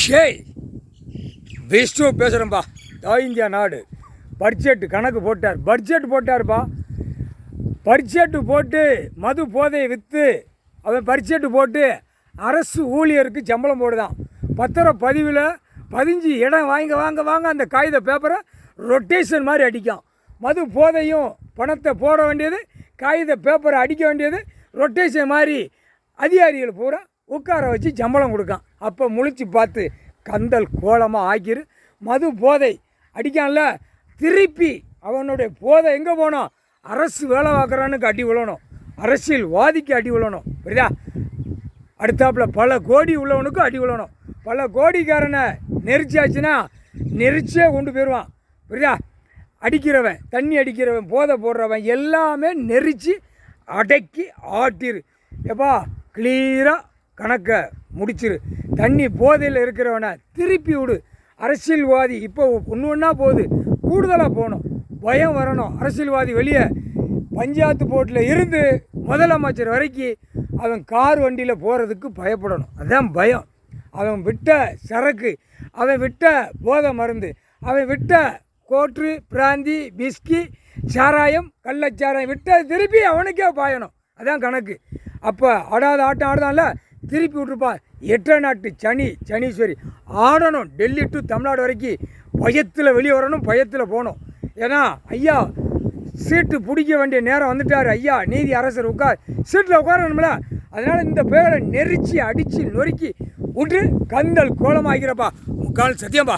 ஷேய் Vishnu பேசுகிறேன்ப்பா. India நாடு budget கணக்கு போட்டார், பட்ஜெட் போட்டார்ப்பா. பட்ஜெட்டு போட்டு மது போதையை விற்று அவன் பட்ஜெட்டு போட்டு அரசு ஊழியருக்கு சம்பளம் போடுதான். பத்திரப்பதிவில் 15 இடம் வாங்க அந்த காகித பேப்பரை ரொட்டேஷன் மாதிரி அடிக்கும். மது போதையும் பணத்தை போட வேண்டியது, காகித பேப்பரை அடிக்க வேண்டியது, ரொட்டேஷன் மாதிரி அதிகாரிகள் பூரா உட்கார வச்சு சம்பளம் கொடுக்கான். அப்போ முழிச்சு பார்த்து கந்தல் கோலமாக ஆக்கிரு. மது போதை அடிக்கான்ல, திருப்பி அவனுடைய போதை எங்கே போனோம்? அரசு வேலை பார்க்குறானுக்கு அடி விழணும், அரசியல்வாதிக்கு அடி விழணும், புரியுதா? அடுத்தாப்பில் பல கோடி உள்ளவனுக்கும் அடி விழணும். பல கோடிக்காரனை நெரிச்சாச்சுன்னா நெரிச்சே கொண்டு போயிடுவான், புரியுதா? அடிக்கிறவன், தண்ணி அடிக்கிறவன், போதை போடுறவன் எல்லாமே நெரிச்சு அடக்கி ஆட்டிரு. எப்பா கிளியராக கணக்கை முடிச்சிரு. தண்ணி போதையில் இருக்கிறவனை திருப்பி விடு. அரசியல்வாதி இப்போ ஒன்றா போகுது, கூடுதலாக போகணும், பயம் வரணும். அரசியல்வாதி வெளியே பஞ்சாயத்து போர்ட்டில் இருந்து முதலமைச்சர் வரைக்கும் அவன் கார் வண்டியில் போகிறதுக்கு பயப்படணும். அதுதான் பயம். அவன் விட்ட சரக்கு, அவன் விட்ட போதை மருந்து, அவன் விட்ட கோட்ரு, பிராந்தி, பிஸ்கி, சாராயம், கள்ளச்சாராயம் விட்ட திருப்பி அவனுக்கே பாயணும். அதான் கணக்கு. அப்போ ஆடாத ஆட்டம் ஆடுதான்ல, திருப்பி விட்டுருப்பான். 8 நாட்டு சனீஸ்வரி ஆடணும். டெல்லி டு தமிழ்நாடு வரைக்கும் பயத்தில் வெளியே வரணும், பயத்தில் போகணும். ஏன்னா ஐயா சீட்டு பிடிக்க வேண்டிய நேரம் வந்துட்டார். ஐயா நீதி அரசர் உட்கார் சீட்டில் உட்காரணும்ல. அதனால் இந்த பேரை நெரிச்சு அடித்து நொறுக்கி விட்டு கந்தல் கோலமாகிறப்பா. முக்கால் சத்தியம்பா.